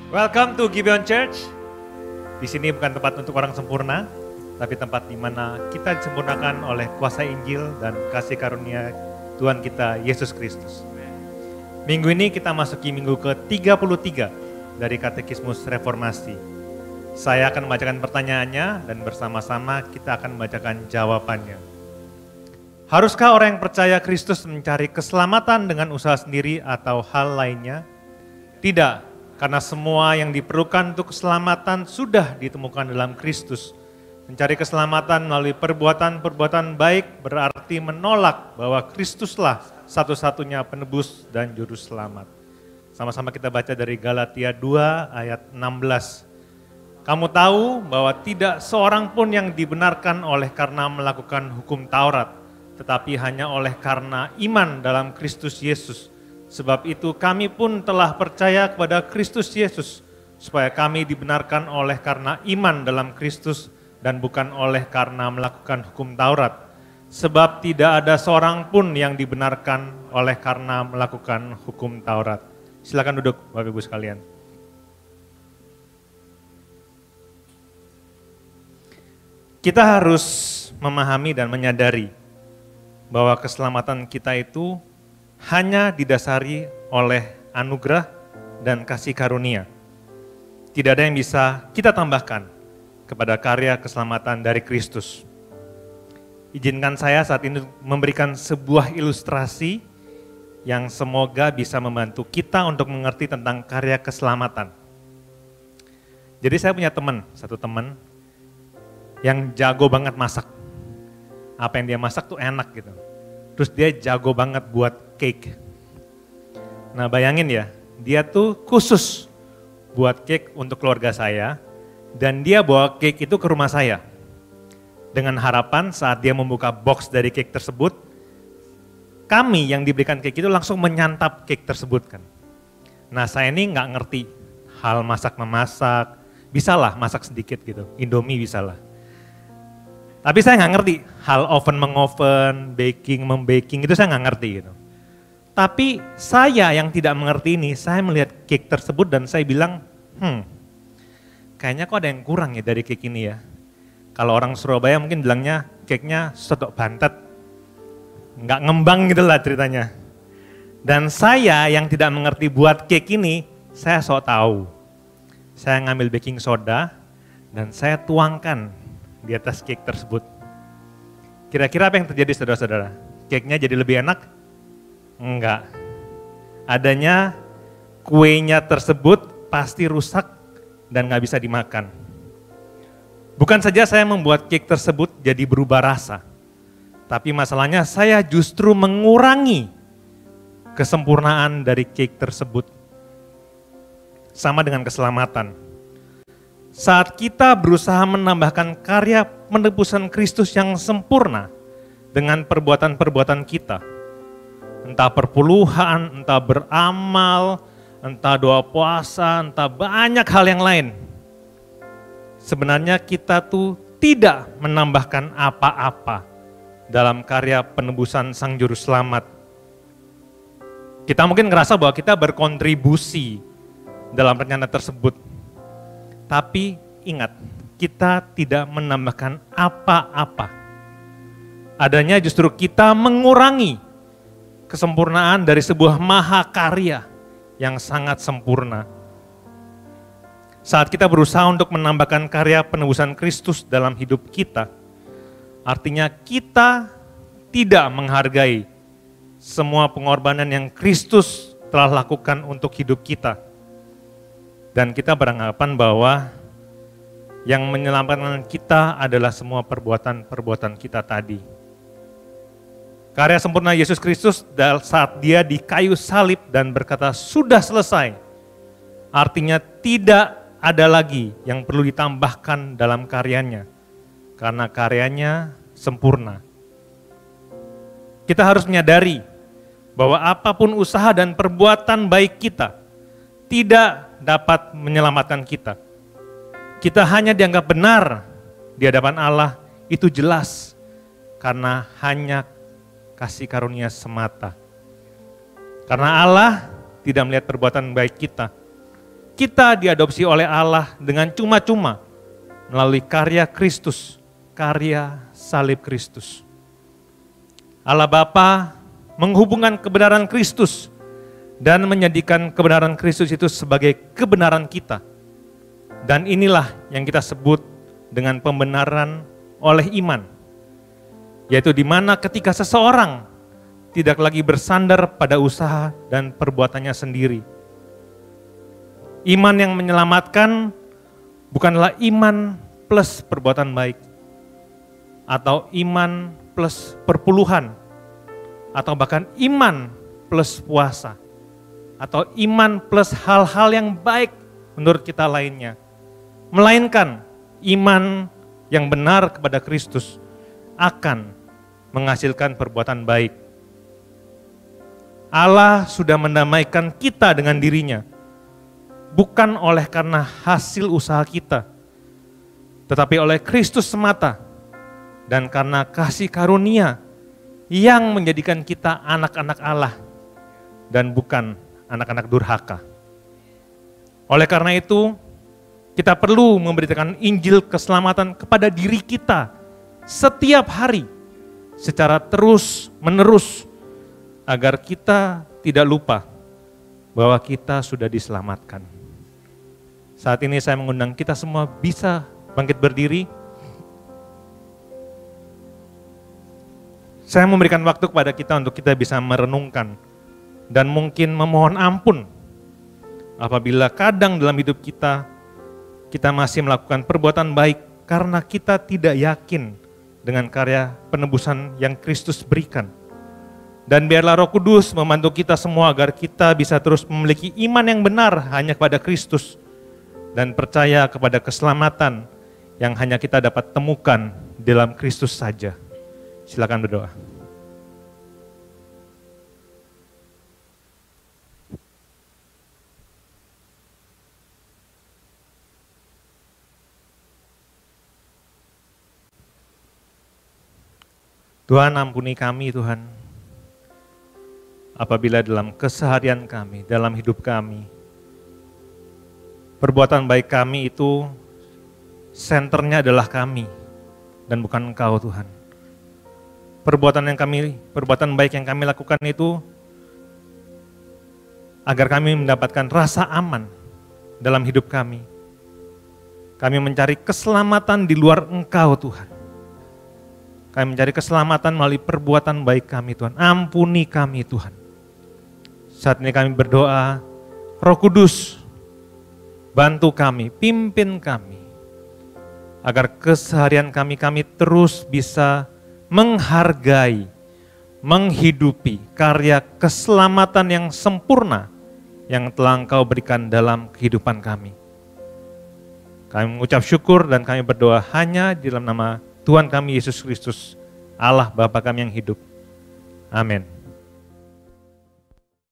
Welcome to Gibeon Church. Di sini bukan tempat untuk orang sempurna, tapi tempat di mana kita disempurnakan oleh kuasa Injil dan kasih karunia Tuhan kita Yesus Kristus. Minggu ini kita masuki minggu ke-33 dari Katekismus Reformasi. Saya akan membacakan pertanyaannya dan bersama-sama kita akan membacakan jawabannya. Haruskah orang yang percaya Kristus mencari keselamatan dengan usaha sendiri atau hal lainnya? Tidak. Karena semua yang diperlukan untuk keselamatan sudah ditemukan dalam Kristus. Mencari keselamatan melalui perbuatan-perbuatan baik berarti menolak bahwa Kristuslah satu-satunya penebus dan juru selamat. Sama-sama kita baca dari Galatia 2 ayat 16. Kamu tahu bahwa tidak seorang pun yang dibenarkan oleh karena melakukan hukum Taurat, tetapi hanya oleh karena iman dalam Kristus Yesus. Sebab itu kami pun telah percaya kepada Kristus Yesus, supaya kami dibenarkan oleh karena iman dalam Kristus dan bukan oleh karena melakukan hukum Taurat. Sebab tidak ada seorang pun yang dibenarkan oleh karena melakukan hukum Taurat. Silakan duduk Bapak Ibu sekalian. Kita harus memahami dan menyadari bahwa keselamatan kita itu hanya didasari oleh anugerah dan kasih karunia. Tidak ada yang bisa kita tambahkan kepada karya keselamatan dari Kristus. Izinkan saya saat ini memberikan sebuah ilustrasi yang semoga bisa membantu kita untuk mengerti tentang karya keselamatan. Jadi saya punya satu teman yang jago banget masak. Apa yang dia masak tuh enak gitu. Terus dia jago banget buat cake. Nah bayangin ya, dia tuh khusus buat cake untuk keluarga saya. Dan dia bawa cake itu ke rumah saya. Dengan harapan saat dia membuka box dari cake tersebut, kami yang diberikan cake itu langsung menyantap cake tersebut kan. Nah saya ini nggak ngerti hal masak-memasak, bisalah masak sedikit gitu, Indomie bisalah. Tapi saya nggak ngerti hal oven-mengoven, baking-membaking itu saya nggak ngerti gitu. Tapi saya yang tidak mengerti ini, saya melihat cake tersebut dan saya bilang, kayaknya kok ada yang kurang ya dari cake ini ya. Kalau orang Surabaya mungkin bilangnya cake-nya sotok bantet, nggak ngembang gitu lah ceritanya. Dan saya yang tidak mengerti buat cake ini, saya sok tahu. Saya ngambil baking soda dan saya tuangkan di atas cake tersebut. Kira-kira apa yang terjadi saudara-saudara? Cake-nya jadi lebih enak? Enggak. Adanya kuenya tersebut pasti rusak dan gak bisa dimakan. Bukan saja saya membuat cake tersebut jadi berubah rasa, tapi masalahnya saya justru mengurangi kesempurnaan dari cake tersebut. Sama dengan keselamatan. Saat kita berusaha menambahkan karya penebusan Kristus yang sempurna dengan perbuatan-perbuatan kita, entah perpuluhan, entah beramal, entah doa puasa, entah banyak hal yang lain. Sebenarnya kita tuh tidak menambahkan apa-apa dalam karya penebusan Sang Juru Selamat. Kita mungkin ngerasa bahwa kita berkontribusi dalam rencana tersebut. Tapi ingat, kita tidak menambahkan apa-apa. Adanya justru kita mengurangi kesempurnaan dari sebuah mahakarya yang sangat sempurna. Saat kita berusaha untuk menambahkan karya penebusan Kristus dalam hidup kita, artinya kita tidak menghargai semua pengorbanan yang Kristus telah lakukan untuk hidup kita. Dan kita beranggapan bahwa yang menyelamatkan kita adalah semua perbuatan-perbuatan kita tadi. Karya sempurna Yesus Kristus saat dia di kayu salib dan berkata sudah selesai. Artinya tidak ada lagi yang perlu ditambahkan dalam karyanya. Karena karyanya sempurna. Kita harus menyadari bahwa apapun usaha dan perbuatan baik kita tidak dapat menyelamatkan kita. Kita hanya dianggap benar di hadapan Allah, itu jelas karena hanya kasih karunia semata. Karena Allah tidak melihat perbuatan baik kita, kita diadopsi oleh Allah dengan cuma-cuma melalui karya Kristus, karya salib Kristus. Allah Bapa menghubungkan kebenaran Kristus dan menjadikan kebenaran Kristus itu sebagai kebenaran kita. Dan inilah yang kita sebut dengan pembenaran oleh iman, yaitu di mana ketika seseorang tidak lagi bersandar pada usaha dan perbuatannya sendiri. Iman yang menyelamatkan bukanlah iman plus perbuatan baik, atau iman plus perpuluhan, atau bahkan iman plus puasa, atau iman plus hal-hal yang baik menurut kita lainnya. Melainkan iman yang benar kepada Kristus akan menghasilkan perbuatan baik. Allah sudah mendamaikan kita dengan dirinya, bukan oleh karena hasil usaha kita, tetapi oleh Kristus semata, dan karena kasih karunia yang menjadikan kita anak-anak Allah dan bukan anak-anak durhaka. Oleh karena itu, kita perlu memberitakan Injil keselamatan kepada diri kita setiap hari secara terus-menerus, agar kita tidak lupa bahwa kita sudah diselamatkan. Saat ini saya mengundang kita semua bisa bangkit berdiri. Saya memberikan waktu kepada kita untuk kita bisa merenungkan dan mungkin memohon ampun apabila kadang dalam hidup kita masih melakukan perbuatan baik karena kita tidak yakin dengan karya penebusan yang Kristus berikan. Dan biarlah Roh Kudus membantu kita semua agar kita bisa terus memiliki iman yang benar hanya kepada Kristus dan percaya kepada keselamatan yang hanya kita dapat temukan dalam Kristus saja. Silakan berdoa. Tuhan, ampuni kami Tuhan, apabila dalam keseharian kami, dalam hidup kami, perbuatan baik kami itu senternya adalah kami dan bukan Engkau Tuhan. Perbuatan baik yang kami lakukan itu agar kami mendapatkan rasa aman dalam hidup kami. Kami mencari keselamatan di luar Engkau Tuhan. Kami mencari keselamatan melalui perbuatan baik kami Tuhan. Ampuni kami Tuhan. Saat ini kami berdoa, Roh Kudus, bantu kami, pimpin kami, agar keseharian kami terus bisa menghargai, menghidupi karya keselamatan yang sempurna yang telah Engkau berikan dalam kehidupan kami. Kami mengucap syukur dan kami berdoa hanya di dalam nama Tuhan kami Yesus Kristus, Allah Bapa kami yang hidup. Amin.